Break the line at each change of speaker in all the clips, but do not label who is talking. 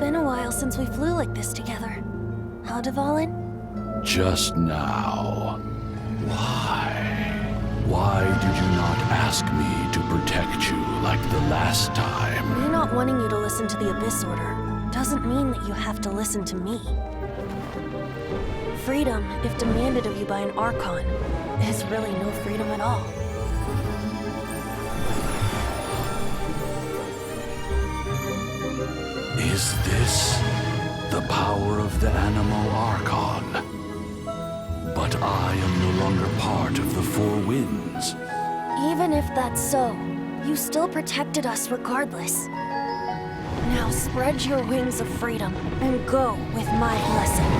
been a while since we flew like this together. Huh, Dvalin?
Just now. Why? Why did you not ask me to protect you like the last time?
Me not wanting you to listen to the Abyss Order doesn't mean that you have to listen to me. Freedom, if demanded of you by an Archon, is really no freedom at all.
Is this the power of the Animal Archon? But I am no longer part of the Four Winds.
Even if that's so, you still protected us regardless. Now spread your wings of freedom and go with my blessing.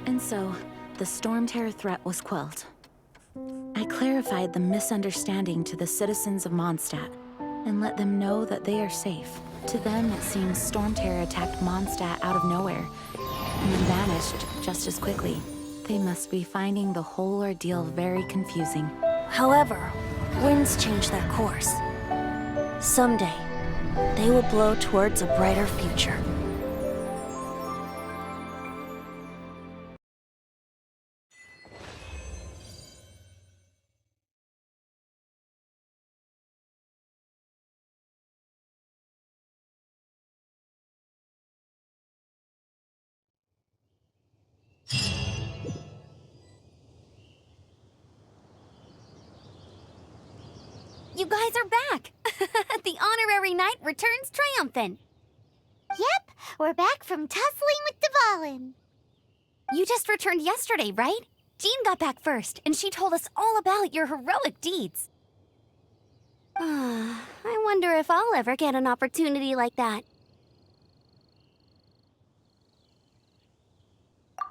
And so, the Storm Terror threat was quelled. I clarified the misunderstanding to the citizens of Mondstadt and let them know that they are safe. To them, it seems Storm Terror attacked Mondstadt out of nowhere and then vanished just as quickly. They must be finding the whole ordeal very confusing.
However, winds change their course. Someday, they will blow towards a brighter future.
You guys are back! The honorary knight returns triumphant.
Yep, we're back from tussling with Dvalin.
You just returned yesterday, right? Jean got back first, and she told us all about your heroic deeds. I wonder if I'll ever get an opportunity like that.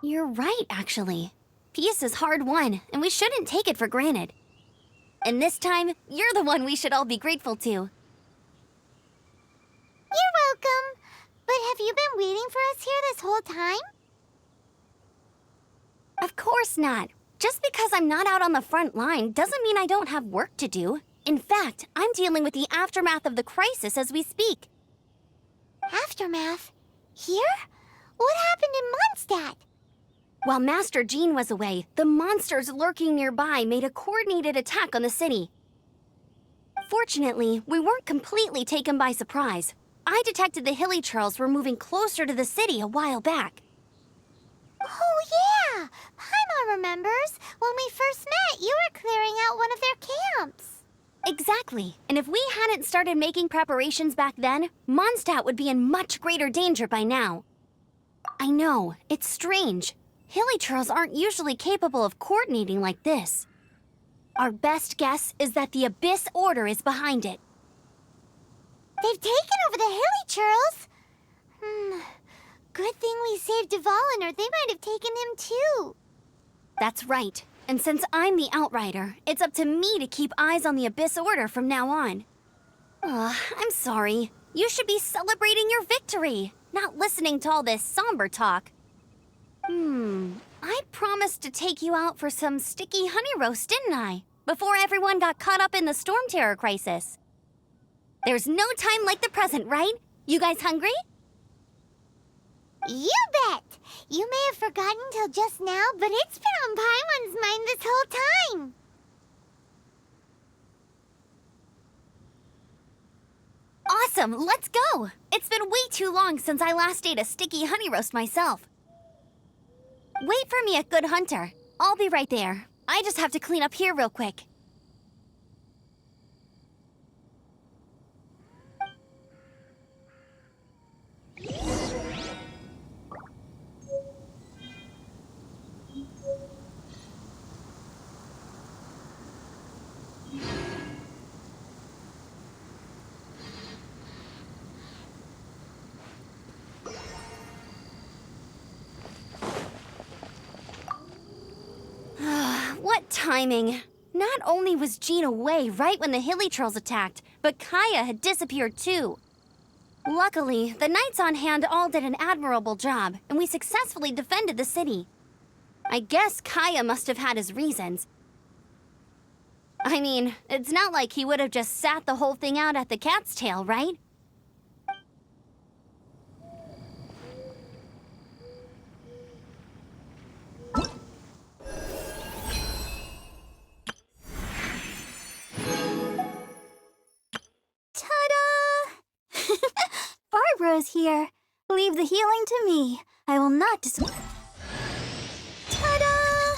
You're right, actually. Peace is hard won, and we shouldn't take it for granted. And this time, you're the one we should all be grateful to.
You're welcome. But have you been waiting for us here this whole time?
Of course not. Just because I'm not out on the front line doesn't mean I don't have work to do. In fact, I'm dealing with the aftermath of the crisis as we speak.
Aftermath? Here? What happened in Mondstadt?
While Master Jean was away, the monsters lurking nearby made a coordinated attack on the city. Fortunately, we weren't completely taken by surprise. I detected the Hilly Churls were moving closer to the city a while back.
Oh, yeah! Paimon remembers. When we first met, you were clearing out one of their camps.
Exactly. And if we hadn't started making preparations back then, Mondstadt would be in much greater danger by now. I know, it's strange. Hilly Churls aren't usually capable of coordinating like this. Our best guess is that the Abyss Order is behind it.
They've taken over the Hilly Churls? Good thing we saved Dvalin, or they might have taken him too.
That's right. And since I'm the Outrider, it's up to me to keep eyes on the Abyss Order from now on. I'm sorry. You should be celebrating your victory, not listening to all this somber talk. I promised to take you out for some sticky honey roast, didn't I? Before everyone got caught up in the Storm Terror crisis. There's no time like the present, right? You guys hungry?
You bet! You may have forgotten till just now, but it's been on Paimon's mind this whole time.
Awesome, let's go! It's been way too long since I last ate a sticky honey roast myself. Wait for me at Good Hunter. I'll be right there. I just have to clean up here real quick. What timing! Not only was Jean away right when the Hilly Trolls attacked, but Kaya had disappeared too. Luckily, the knights on hand all did an admirable job, and we successfully defended the city. I guess Kaya must have had his reasons. I mean, it's not like he would have just sat the whole thing out at the cat's tail, right?
Ta-da! Barbara's here. Leave the healing to me. I will not disappoint. Ta-da!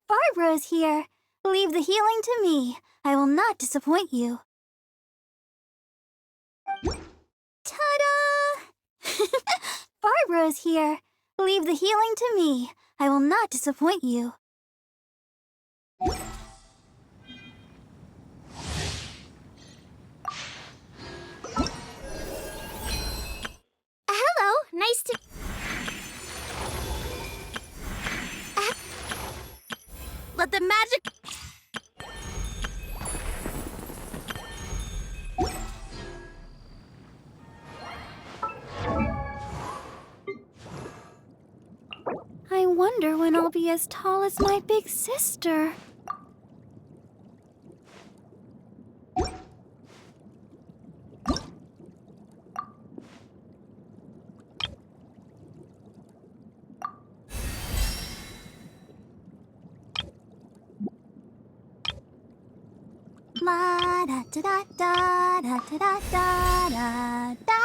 Barbara's here. Leave the healing to me. I will not disappoint you. Ta-da! Barbara's here. Leave the healing to me. I will not disappoint you.
Hello, nice to... Let the magic...
I wonder when I'll be as tall as my big sister. La da da da da da da da da da.